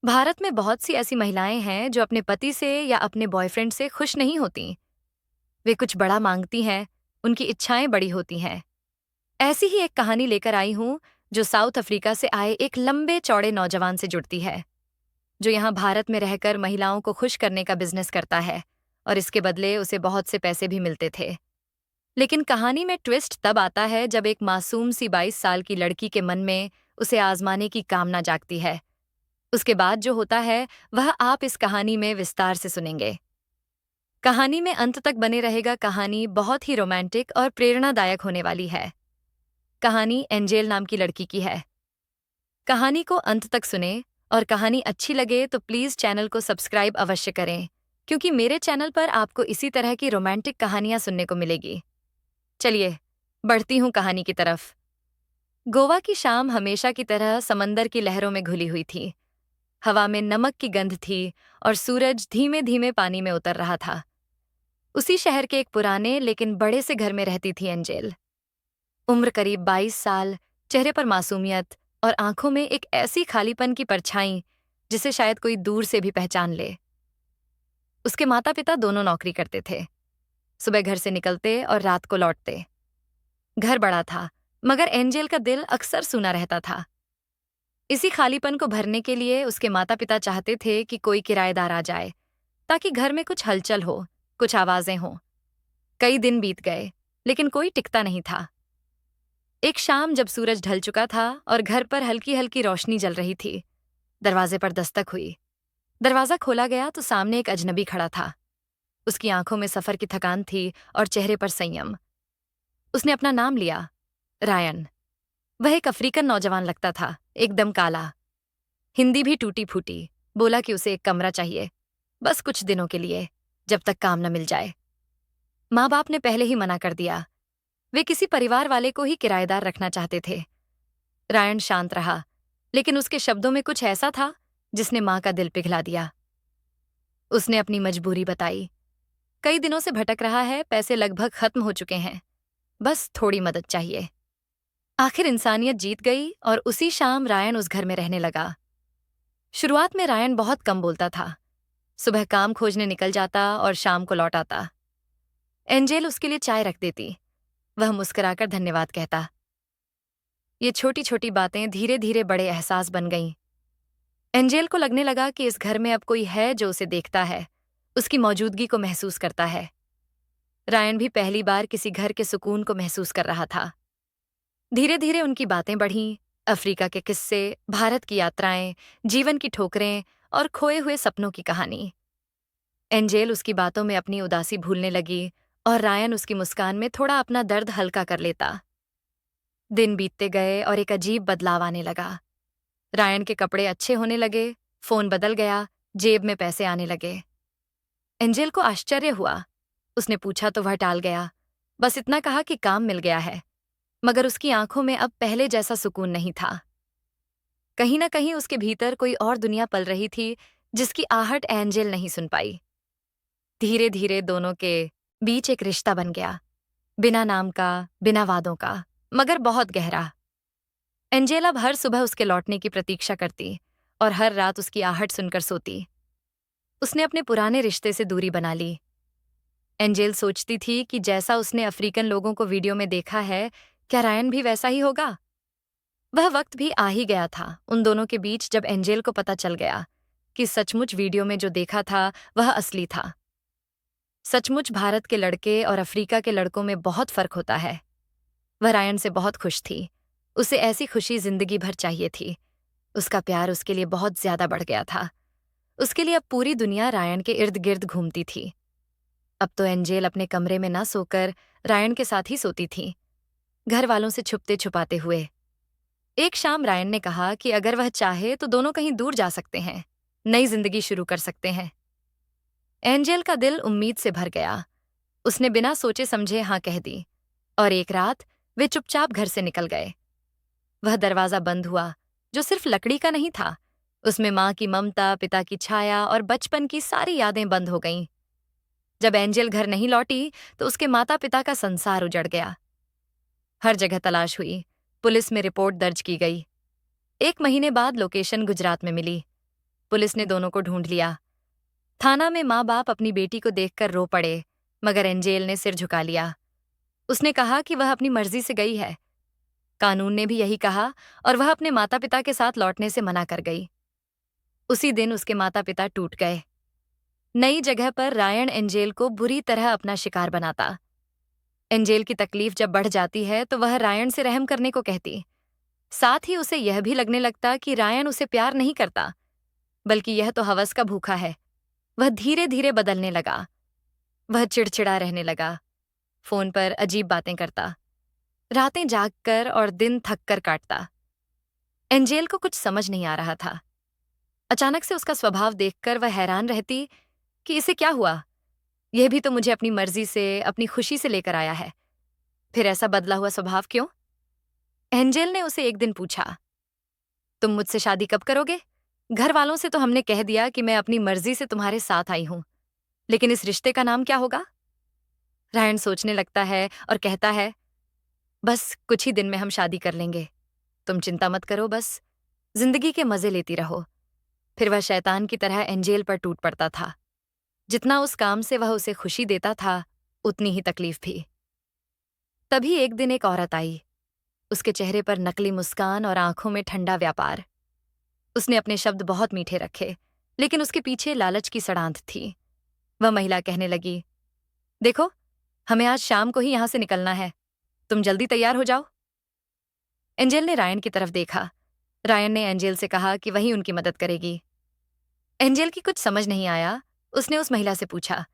भारत में बहुत सी ऐसी महिलाएं हैं जो अपने पति से या अपने बॉयफ्रेंड से खुश नहीं होती। वे कुछ बड़ा मांगती हैं, उनकी इच्छाएं बड़ी होती हैं। ऐसी ही एक कहानी लेकर आई हूं जो साउथ अफ्रीका से आए एक लंबे चौड़े नौजवान से जुड़ती है, जो यहाँ भारत में रहकर महिलाओं को खुश करने का बिजनेस करता है और इसके बदले उसे बहुत से पैसे भी मिलते थे। लेकिन कहानी में ट्विस्ट तब आता है जब एक मासूम सी 22 साल की लड़की के मन में उसे आजमाने की कामना जागती है। उसके बाद जो होता है वह आप इस कहानी में विस्तार से सुनेंगे। कहानी में अंत तक बने रहेगा। कहानी बहुत ही रोमांटिक और प्रेरणादायक होने वाली है। कहानी एंजेल नाम की लड़की की है। कहानी को अंत तक सुने और कहानी अच्छी लगे तो प्लीज चैनल को सब्सक्राइब अवश्य करें, क्योंकि मेरे चैनल पर आपको इसी तरह की रोमांटिक कहानियां सुनने को मिलेगी। चलिए बढ़ती हूँ कहानी की तरफ। गोवा की शाम हमेशा की तरह समंदर की लहरों में घुली हुई थी। हवा में नमक की गंध थी और सूरज धीमे धीमे पानी में उतर रहा था। उसी शहर के एक पुराने लेकिन बड़े से घर में रहती थी एंजेल। उम्र करीब 22 साल, चेहरे पर मासूमियत और आंखों में एक ऐसी खालीपन की परछाई जिसे शायद कोई दूर से भी पहचान ले। उसके माता पिता दोनों नौकरी करते थे। सुबह घर से निकलते और रात को लौटते। घर बड़ा था, मगर एंजेल का दिल अक्सर सूना रहता था। इसी खालीपन को भरने के लिए उसके माता पिता चाहते थे कि कोई किराएदार आ जाए, ताकि घर में कुछ हलचल हो, कुछ आवाजें हों। कई दिन बीत गए, लेकिन कोई टिकता नहीं था। एक शाम जब सूरज ढल चुका था और घर पर हल्की हल्की रोशनी जल रही थी, दरवाजे पर दस्तक हुई। दरवाजा खोला गया तो सामने एक अजनबी खड़ा था। उसकी आंखों में सफर की थकान थी और चेहरे पर संयम। उसने अपना नाम लिया, रायन। वह एक अफ्रीकन नौजवान लगता था, एकदम काला। हिंदी भी टूटी फूटी। बोला कि उसे एक कमरा चाहिए, बस कुछ दिनों के लिए, जब तक काम न मिल जाए। माँ बाप ने पहले ही मना कर दिया। वे किसी परिवार वाले को ही किराएदार रखना चाहते थे। रायन शांत रहा, लेकिन उसके शब्दों में कुछ ऐसा था जिसने माँ का दिल पिघला दिया। उसने अपनी मजबूरी बताई। कई दिनों से भटक रहा है, पैसे लगभग खत्म हो चुके हैं, बस थोड़ी मदद चाहिए। आखिर इंसानियत जीत गई और उसी शाम रायन उस घर में रहने लगा। शुरुआत में रायन बहुत कम बोलता था। सुबह काम खोजने निकल जाता और शाम को लौट आता। एंजेल उसके लिए चाय रख देती। वह मुस्कुराकर धन्यवाद कहता। ये छोटी छोटी बातें धीरे धीरे बड़े एहसास बन गईं। एंजेल को लगने लगा कि इस घर में अब कोई है जो उसे देखता है, उसकी मौजूदगी को महसूस करता है। रायन भी पहली बार किसी घर के सुकून को महसूस कर रहा था। धीरे धीरे उनकी बातें बढ़ीं। अफ्रीका के किस्से, भारत की यात्राएं, जीवन की ठोकरें और खोए हुए सपनों की कहानी। एंजेल उसकी बातों में अपनी उदासी भूलने लगी और रायन उसकी मुस्कान में थोड़ा अपना दर्द हल्का कर लेता। दिन बीतते गए और एक अजीब बदलाव आने लगा। रायन के कपड़े अच्छे होने लगे, फोन बदल गया, जेब में पैसे आने लगे। एंजेल को आश्चर्य हुआ। उसने पूछा तो वह टाल गया, बस इतना कहा कि काम मिल गया है। मगर उसकी आंखों में अब पहले जैसा सुकून नहीं था। कहीं ना कहीं उसके भीतर कोई और दुनिया पल रही थी, जिसकी आहट एंजेल नहीं सुन पाई। धीरे धीरे दोनों के बीच एक रिश्ता बन गया, बिना नाम का, बिना वादों का, मगर बहुत गहरा। एंजेल अब हर सुबह उसके लौटने की प्रतीक्षा करती और हर रात उसकी आहट सुनकर सोती। उसने अपने पुराने रिश्ते से दूरी बना ली। एंजेल सोचती थी कि जैसा उसने अफ्रीकन लोगों को वीडियो में देखा है, क्या रायन भी वैसा ही होगा। वह वक्त भी आ ही गया था उन दोनों के बीच, जब एंजेल को पता चल गया कि सचमुच वीडियो में जो देखा था वह असली था। सचमुच भारत के लड़के और अफ्रीका के लड़कों में बहुत फर्क होता है। वह रायन से बहुत खुश थी। उसे ऐसी खुशी जिंदगी भर चाहिए थी। उसका प्यार उसके लिए बहुत ज्यादा बढ़ गया था। उसके लिए अब पूरी दुनिया रायन के इर्द गिर्द घूमती थी। अब तो एंजेल अपने कमरे में ना सोकर रायन के साथ ही सोती थी, घर वालों से छुपते छुपाते हुए। एक शाम रायन ने कहा कि अगर वह चाहे तो दोनों कहीं दूर जा सकते हैं, नई जिंदगी शुरू कर सकते हैं। एंजेल का दिल उम्मीद से भर गया। उसने बिना सोचे समझे हाँ कह दी और एक रात वे चुपचाप घर से निकल गए। वह दरवाजा बंद हुआ, जो सिर्फ लकड़ी का नहीं था। उसमें माँ की ममता, पिता की छाया और बचपन की सारी यादें बंद हो गईं। जब एंजेल घर नहीं लौटी तो उसके माता पिता का संसार उजड़ गया। हर जगह तलाश हुई, पुलिस में रिपोर्ट दर्ज की गई। 1 महीने बाद लोकेशन गुजरात में मिली। पुलिस ने दोनों को ढूंढ लिया। थाना में माँ बाप अपनी बेटी को देखकर रो पड़े, मगर एंजेल ने सिर झुका लिया। उसने कहा कि वह अपनी मर्जी से गई है। कानून ने भी यही कहा और वह अपने माता पिता के साथ लौटने से मना कर गई। उसी दिन उसके माता पिता टूट गए। नई जगह पर रायन एंजेल को बुरी तरह अपना शिकार बनाता। एंजेल की तकलीफ जब बढ़ जाती है तो वह रायन से रहम करने को कहती। साथ ही उसे यह भी लगने लगता कि रायन उसे प्यार नहीं करता, बल्कि यह तो हवस का भूखा है। वह धीरे धीरे बदलने लगा। वह चिड़चिड़ा रहने लगा, फोन पर अजीब बातें करता, रातें जागकर और दिन थक कर काटता। एंजेल को कुछ समझ नहीं आ रहा था। अचानक से उसका स्वभाव देखकर वह हैरान रहती कि इसे क्या हुआ। यह भी तो मुझे अपनी मर्जी से, अपनी खुशी से लेकर आया है, फिर ऐसा बदला हुआ स्वभाव क्यों? एंजेल ने उसे एक दिन पूछा, तुम मुझसे शादी कब करोगे? घर वालों से तो हमने कह दिया कि मैं अपनी मर्जी से तुम्हारे साथ आई हूं, लेकिन इस रिश्ते का नाम क्या होगा? रायन सोचने लगता है और कहता है, बस कुछ ही दिन में हम शादी कर लेंगे। तुम चिंता मत करो, बस जिंदगी के मजे लेती रहो। फिर वह शैतान की तरह एंजेल पर टूट पड़ता था। जितना उस काम से वह उसे खुशी देता था, उतनी ही तकलीफ भी। तभी एक दिन एक औरत आई। उसके चेहरे पर नकली मुस्कान और आंखों में ठंडा व्यापार। उसने अपने शब्द बहुत मीठे रखे, लेकिन उसके पीछे लालच की सड़ांध थी। वह महिला कहने लगी, देखो, हमें आज शाम को ही यहां से निकलना है, तुम जल्दी तैयार हो जाओ। एंजेल ने रायन की तरफ देखा। रायन ने एंजेल से कहा कि वही उनकी मदद करेगी। एंजेल की कुछ समझ नहीं आया। उसने उस महिला से पूछा,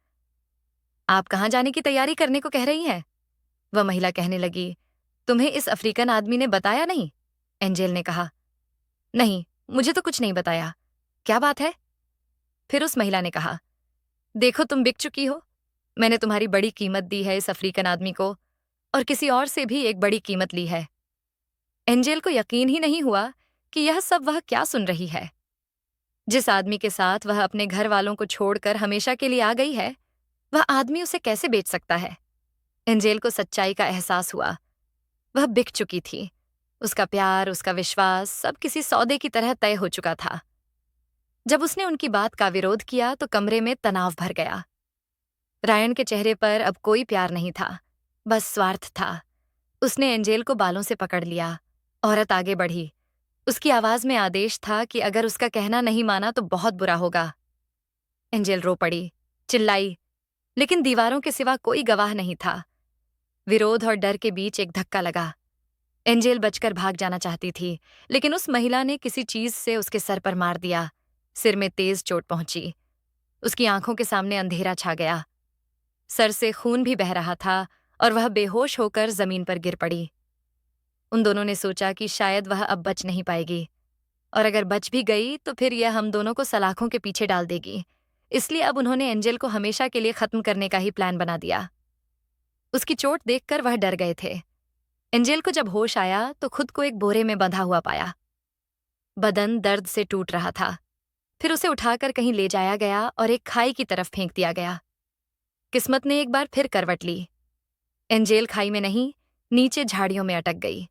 आप कहाँ जाने की तैयारी करने को कह रही हैं? वह महिला कहने लगी, तुम्हें इस अफ्रीकन आदमी ने बताया नहीं? एंजेल ने कहा, नहीं, मुझे तो कुछ नहीं बताया। क्या बात है? फिर उस महिला ने कहा, देखो, तुम बिक चुकी हो। मैंने तुम्हारी बड़ी कीमत दी है इस अफ्रीकन आदमी को, और किसी और से भी एक बड़ी कीमत ली है। एंजेल को यकीन ही नहीं हुआ कि यह सब वह क्या सुन रही है। जिस आदमी के साथ वह अपने घर वालों को छोड़कर हमेशा के लिए आ गई है, वह आदमी उसे कैसे बेच सकता है? एंजेल को सच्चाई का एहसास हुआ। वह बिक चुकी थी। उसका प्यार, उसका विश्वास, सब किसी सौदे की तरह तय हो चुका था। जब उसने उनकी बात का विरोध किया तो कमरे में तनाव भर गया। रायन के चेहरे पर अब कोई प्यार नहीं था, बस स्वार्थ था। उसने एंजेल को बालों से पकड़ लिया। औरत आगे बढ़ी। उसकी आवाज में आदेश था कि अगर उसका कहना नहीं माना तो बहुत बुरा होगा। एंजेल रो पड़ी, चिल्लाई, लेकिन दीवारों के सिवा कोई गवाह नहीं था। विरोध और डर के बीच एक धक्का लगा। एंजेल बचकर भाग जाना चाहती थी, लेकिन उस महिला ने किसी चीज से उसके सर पर मार दिया। सिर में तेज चोट पहुंची। उसकी आंखों के सामने अंधेरा छा गया। सर से खून भी बह रहा था और वह बेहोश होकर जमीन पर गिर पड़ी। उन दोनों ने सोचा कि शायद वह अब बच नहीं पाएगी, और अगर बच भी गई तो फिर यह हम दोनों को सलाखों के पीछे डाल देगी। इसलिए अब उन्होंने एंजेल को हमेशा के लिए खत्म करने का ही प्लान बना दिया। उसकी चोट देखकर वह डर गए थे। एंजेल को जब होश आया तो खुद को एक बोरे में बंधा हुआ पाया। बदन दर्द से टूट रहा था। फिर उसे उठाकर कहीं ले जाया गया और एक खाई की तरफ फेंक दिया गया। किस्मत ने एक बार फिर करवट ली। एंजेल खाई में नहीं, नीचे झाड़ियों में अटक गई।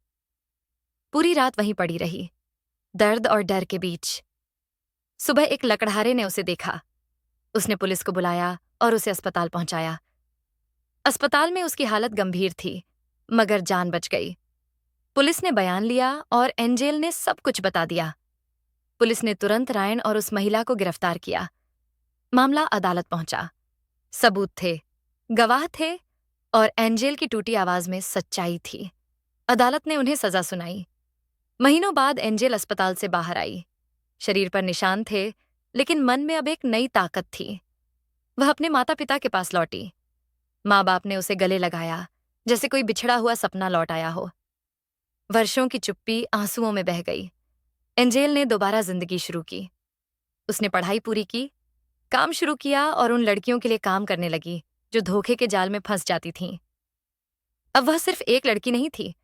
पूरी रात वहीं पड़ी रही, दर्द और डर के बीच। सुबह एक लकड़हारे ने उसे देखा। उसने पुलिस को बुलाया और उसे अस्पताल पहुंचाया। अस्पताल में उसकी हालत गंभीर थी, मगर जान बच गई। पुलिस ने बयान लिया और एंजेल ने सब कुछ बता दिया। पुलिस ने तुरंत रायन और उस महिला को गिरफ्तार किया। मामला अदालत पहुंचा। सबूत थे, गवाह थे, और एंजेल की टूटी आवाज में सच्चाई थी। अदालत ने उन्हें सजा सुनाई। महीनों बाद एंजेल अस्पताल से बाहर आई। शरीर पर निशान थे, लेकिन मन में अब एक नई ताकत थी। वह अपने माता पिता के पास लौटी। माँ बाप ने उसे गले लगाया, जैसे कोई बिछड़ा हुआ सपना लौट आया हो। वर्षों की चुप्पी आंसुओं में बह गई। एंजेल ने दोबारा जिंदगी शुरू की। उसने पढ़ाई पूरी की, काम शुरू किया और उन लड़कियों के लिए काम करने लगी जो धोखे के जाल में फंस जाती थीं। अब वह सिर्फ एक लड़की नहीं थी,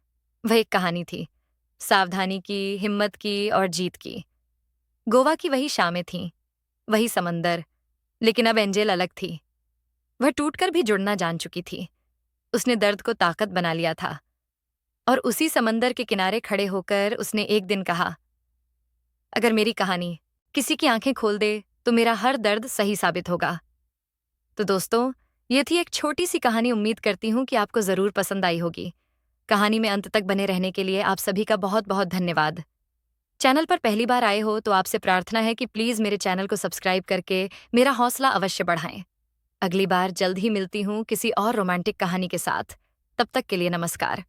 वह एक कहानी थी, सावधानी की, हिम्मत की और जीत की। गोवा की वही शामें थीं, वही समंदर, लेकिन अब एंजेल अलग थी। वह टूटकर भी जुड़ना जान चुकी थी। उसने दर्द को ताकत बना लिया था, और उसी समंदर के किनारे खड़े होकर उसने एक दिन कहा, अगर मेरी कहानी किसी की आंखें खोल दे तो मेरा हर दर्द सही साबित होगा। तो दोस्तों, ये थी एक छोटी सी कहानी। उम्मीद करती हूँ कि आपको जरूर पसंद आई होगी। कहानी में अंत तक बने रहने के लिए आप सभी का बहुत बहुत धन्यवाद। चैनल पर पहली बार आए हो तो आपसे प्रार्थना है कि प्लीज मेरे चैनल को सब्सक्राइब करके मेरा हौसला अवश्य बढ़ाएं। अगली बार जल्द ही मिलती हूँ किसी और रोमांटिक कहानी के साथ। तब तक के लिए नमस्कार।